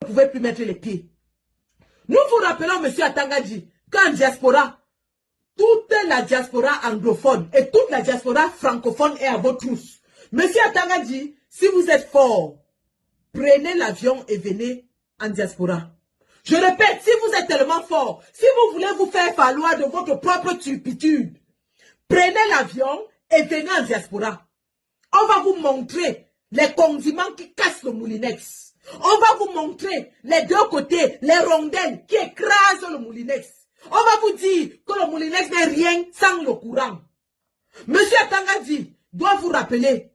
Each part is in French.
pouvez plus mettre les pieds. Nous vous rappelons, monsieur Atangadji, qu'en diaspora, toute la diaspora anglophone et toute la diaspora francophone est à vos trousses. Monsieur Atangadji, si vous êtes fort, prenez l'avion et venez en diaspora. Je répète, si vous êtes tellement fort, si vous voulez vous faire valoir de votre propre turpitude, prenez l'avion et venez en diaspora. On va vous montrer les condiments qui cassent le moulinex. On va vous montrer les deux côtés, les rondelles qui écrasent le moulinex. On va vous dire que le moulinex n'est rien sans le courant. Monsieur Atangadji, dois-je vous rappeler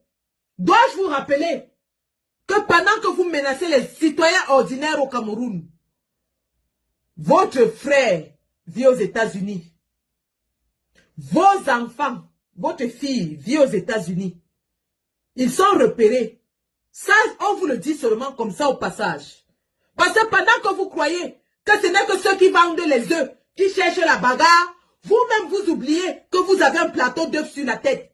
que pendant que vous menacez les citoyens ordinaires au Cameroun, votre frère vit aux États-Unis. Vos enfants, votre fille vit aux États-Unis. Ils sont repérés. Ça, on vous le dit seulement comme ça au passage. Parce que pendant que vous croyez que ce n'est que ceux qui vendent les œufs, qui cherchent la bagarre, vous-même vous oubliez que vous avez un plateau d'œufs sur la tête.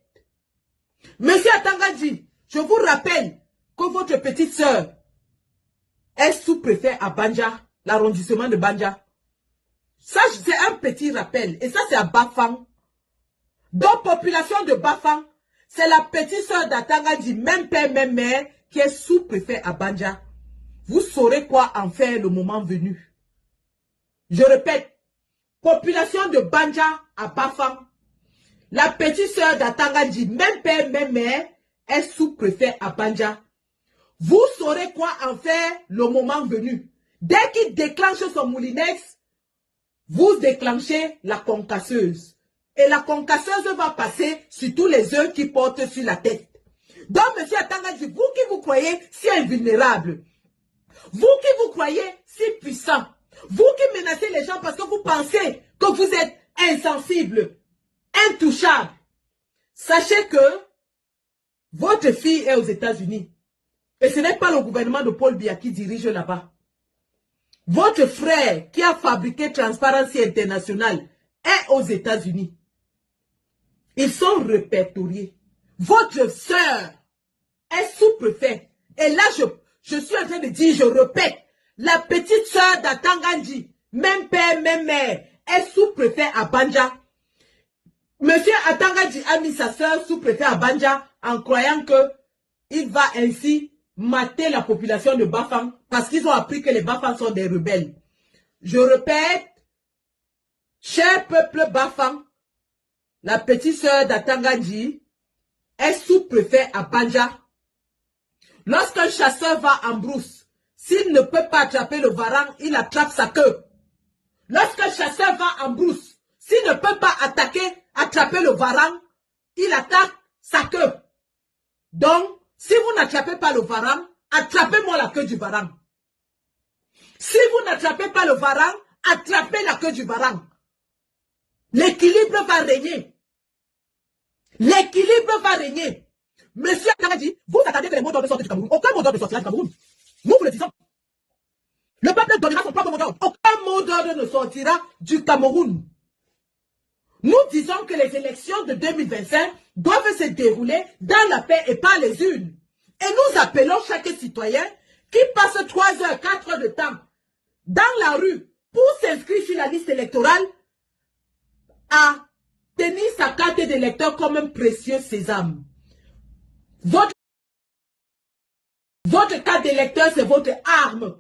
Monsieur Atangadji, je vous rappelle que votre petite sœur est sous-préfet à Banja, l'arrondissement de Banja. Ça, c'est un petit rappel. Et ça, c'est à Bafang. Donc, population de Bafang, c'est la petite sœur d'Atangadji, même père, même mère, qui est sous-préfet à Banja. Vous saurez quoi en faire le moment venu. Je répète, population de Banja à Bafang, la petite sœur d'Atangadji, même père, même mère, est sous-préfet à Banja. Vous saurez quoi en faire le moment venu. Dès qu'il déclenche son moulinex, vous déclenchez la concasseuse. Et la concasseuse va passer sur tous les œufs qui portent sur la tête. Donc, monsieur Atangadji, vous qui vous croyez si invulnérable, vous qui vous croyez si puissant, vous qui menacez les gens parce que vous pensez que vous êtes insensible, intouchable, sachez que votre fille est aux États-Unis. Et ce n'est pas le gouvernement de Paul Biya qui dirige là-bas. Votre frère qui a fabriqué Transparency International est aux États-Unis. Ils sont répertoriés. Votre sœur est sous-préfet. Et là, je suis en train de dire, je répète, la petite sœur d'Atangadji, même père, même mère, est sous-préfet à Banja. Monsieur Atangadji a mis sa sœur sous-préfet à Banja en croyant que il va ainsi mater la population de Bafang parce qu'ils ont appris que les Bafang sont des rebelles. Je répète, cher peuple Bafang, la petite sœur d'Atangadji est sous-préfet à Banja. Lorsqu'un chasseur va en brousse, s'il ne peut pas attraper le varang, il attrape sa queue. Lorsqu'un chasseur va en brousse, s'il ne peut pas attraper le varang, il attaque sa queue. Donc, si vous n'attrapez pas le varang, attrapez-moi la queue du varang. Si vous n'attrapez pas le varang, attrapez la queue du varang. L'équilibre va régner. L'équilibre va régner. Monsieur Atangadji, vous attendez que les mots d'ordre sortent du Cameroun. Aucun mot d'ordre ne sortira du Cameroun. Nous vous le disons. Le peuple donnera son propre mot d'ordre. Aucun mot d'ordre ne sortira du Cameroun. Nous disons que les élections de 2025 doivent se dérouler dans la paix et pas les urnes. Et nous appelons chaque citoyen qui passe 3 heures, 4 heures de temps dans la rue pour s'inscrire sur la liste électorale à tenir sa carte d'électeur comme un précieux sésame. Votre carte d'électeur, c'est votre arme.